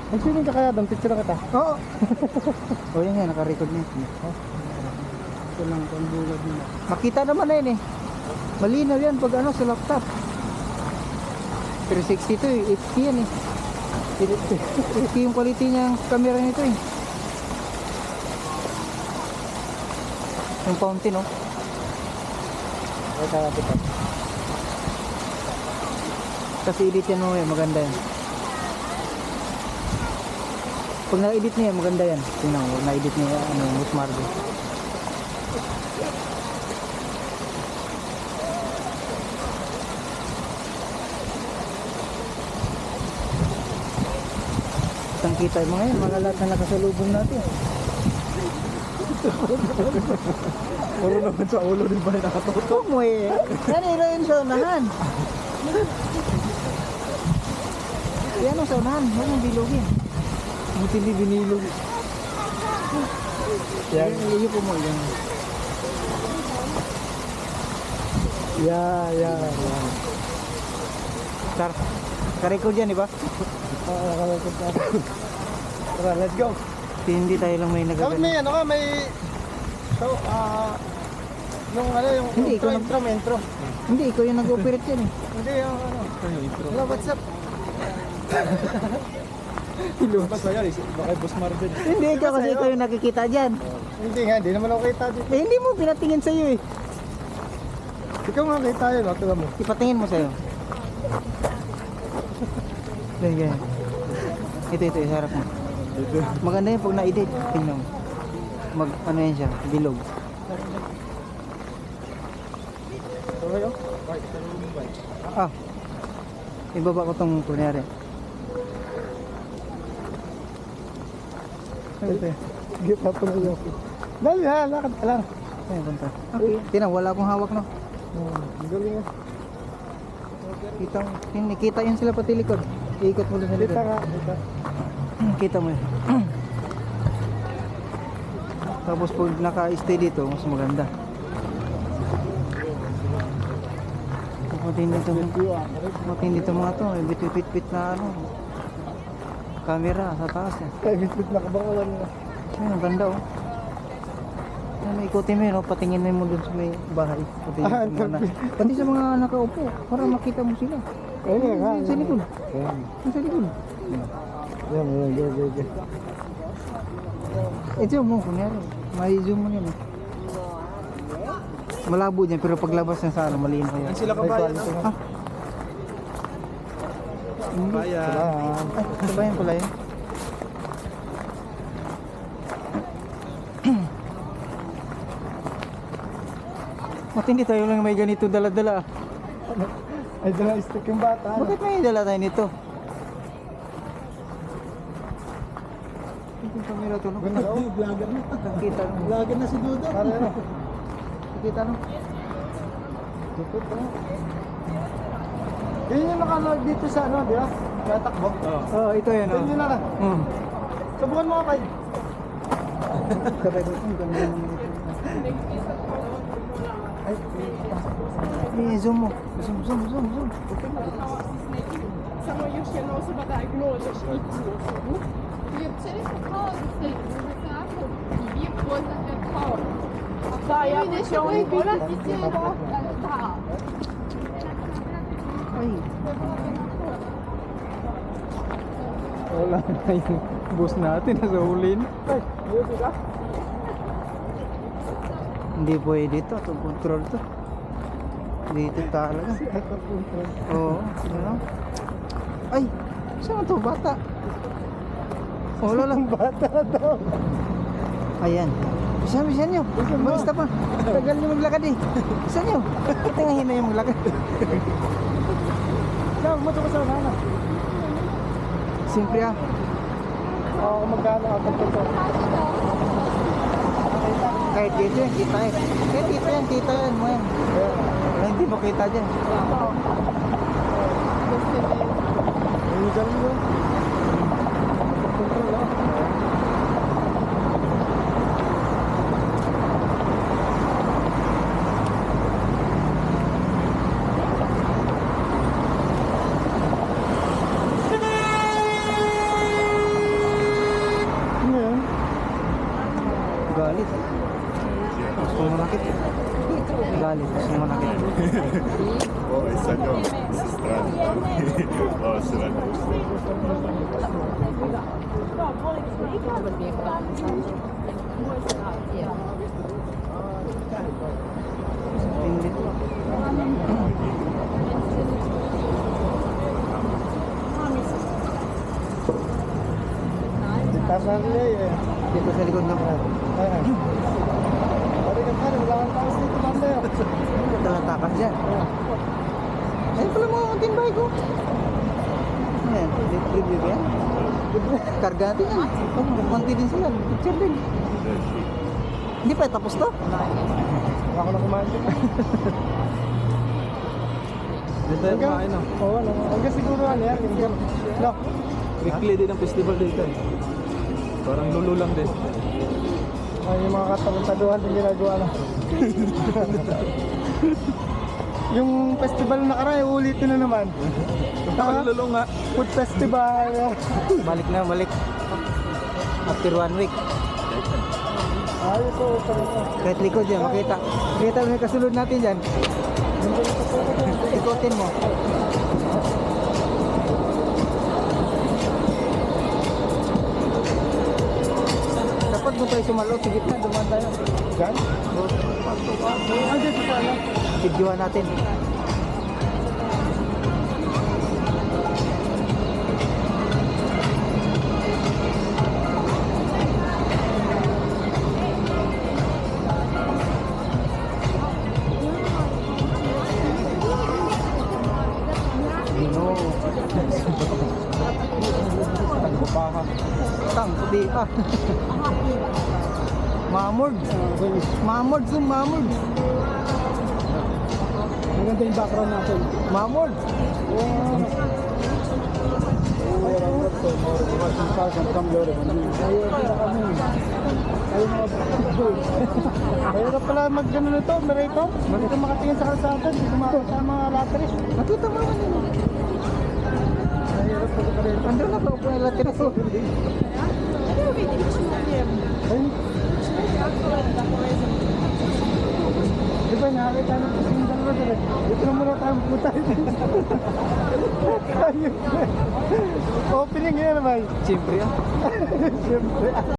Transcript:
Nag-swimming ka kaya doon? Picture kita. Oo. O yan yan, naka-record na yun. Ito lang ang bulad nila. Makita naman na yun eh. Malinaw yan pag ano sa laptop. 360 to eh, HD yan eh. HD yung quality niya ng camera nito eh. Yung fountain oh. Ito lang kita. Kasi edit yan mo eh, maganda yan. Pag na-edit niya, maganda yan. Tingnan mo, na-edit niya ano, Mus Marvel. Kitang kita yung mga lahat na nakasalubong natin. Puro naman sa ulo din ba nakatutok? Huwag mo eh. Yan yun sa unahan. Yan ang sa unahan. Huwag mong bilugin. Buti hindi binilog. Yan. Iyo po mo yan. Yan. Sir, ka-record yan, di ba? Nakalikot na. Tara, let's go. Hindi tayo lang may Dapat nagagano. may ano ka, may... So, yung ano, yung Hindi, ikaw intro. Hindi, ikaw yung nag-operate yan eh. Hindi, yung ano. Hello, what's up? Basta yan, baka Boss Marvin. Hindi, ikaw kasi ikaw yung nakikita dyan. Hindi nga, hindi naman ako kita dito. Eh, hindi mo pinatingin sa'yo eh. Ikaw nga kita yun, no? Tignan mo. Ipatingin mo sa'yo. Ganyan. Ito, harap mo. Maganda yan pag na-edit. Tingnan mo. Ano yan siya, bilog. Okay, oh. Ah, ibaba ko tong kunyari. Ito. Sige, papunayo. Dali ha, lakad ka lang. Ayan, punta. Okay. Tingnan, wala akong hawak no. Ang galing ah. Kita yun sila pati likod. Iikot mo doon sa likod. Kita nga, kita. Kita mo yun. Tapos pag naka-stay dito, mas maganda. Matindi ito mga to. Bit-bit na ano. Camera sa taas eh. Ay, bit-bit na kabangawan na. Ayun, ang ganda oh. Ayun, ikutin mo yun oh. Patingin mo dun sa may bahay. Pati sa mga nakaupo. Para makita mo sila. Ayun nga. Sa likod. Ayan. Sa likod. Yan. Ito mo, kunyari. May zoom mo yun eh. Malabo dyan, pero paglabas niya sa ano, malino yan. Sila kabayan. Ah. Kabayan. Kabayan pala yun. Matindi tayo lang may ganito dala-dala. Ay, dala stick yung bata. Bakit may dala tayo nito? Ito yung camera to, no? Ganda oh, vlogger na. Kita no? Vlogger na si Dudo. Para Kita no? Tupot na. Yun yung nakanood dito sa ano, di ba? Kaya takbo. Oh, ito yan Yun yun na. Subukan mo kapay. Sabay ko, ang ganda naman ito. Ay, zoom mo. Zoom. Samo još jedna osoba daje gnožeš i osobu. I općenito kao da ste tako i vi poznate kao. Da, ja ću ovaj volati cijelo. Da. Ay. Wala na yung bus natin nasa ulin. Ay, yun ka? Hindi pwede ito. Itong control to. Dito talaga. Oo. Ano? Ay! Saan to? Bata. Wala lang. Bata na to. Ayan. Bisa nyo. Basta pa. Tagal nyo maglakad eh. Bisa nyo. Tingahin na yung maglakad. Saan mo ito ka sa unana? Siyempre ah. Oo, magkano ako ito. Kahit dito yan, kita eh. Kahit kita yan mo yan. Wala, hindi mo kita dyan. Ang galing yun. Control ah. О, и санем. Странно. О, странно. Tingin dito. Tasan nila eh. Dito sa likod ng Ayan. Pwede ka pala, wala kang taas dito mamaya. talatakas dyan. Ayun pala mga unting bike ko. Ayan, libre ba yan? Karga natin yan. Konti din sila, picture din. Hindi pa tapos to? Wala ko na kumain dito. Dito yung kumain no? Oo, ano. Hanggang siguro ano yan. No. Weekly din ang festival dito eh. Parang lulo lang din. Ay, yung mga katalantaduhan din ginagawa na. Yung festival na nakaraan, ulitin na naman. Parang lulo nga. Food festival. Balik na, balik. After 1 week. Ayos ko. Kahit likod yan, makita. Makita mo yung kasunod natin dyan. Ikotin mo. Dapat mo tayo sumalot sa gitna, dumaan tayo. Yan? Andiyan sa sana. Videoan natin. Dino. Baka. Tang, puti pa. Mamord. Mamord, zoom, Mamord. Maganda yung background natin. Mamord. Mahirap pala mag-ano nito, Marito. Hindi ka makatingin sa kalsada, hindi ka makakita sa mga latri. Nakita mo naman yun. Mahirap pala pala ito. Andun na kaupo yung latin ako. Ay. Di ba nakakita ng kasing dalawa dito? Dito na muna tayo pupunta. Ayun. Opening yan naman. Siyempre yan. Siyempre.